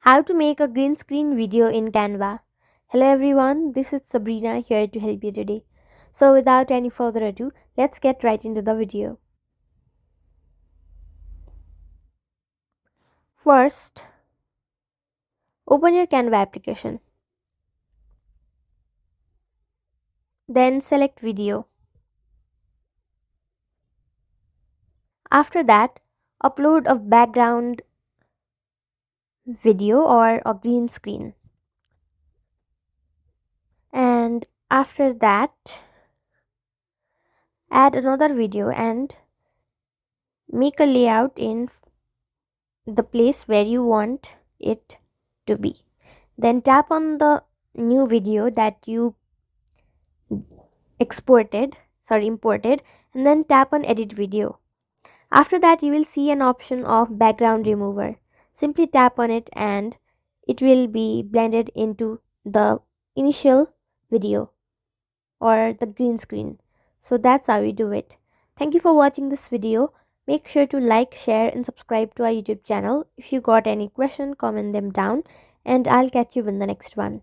How to make a green screen video in Canva. Hello everyone, this is Sabrina here to help you today. So without any further ado, let's get right into the video. First, open your Canva application. Then select video. After that, upload a background video or a green screen. And after that, add another video and make a layout in the place where you want it to be. Then tap on the new video that you imported, and then tap on edit video. After that, you will see an option of background remover. Simply tap on it and it will be blended into the initial video or the green screen. So that's how we do it. Thank you for watching this video. Make sure to like, share and subscribe to our YouTube channel. If you got any question, comment them down and I'll catch you in the next one.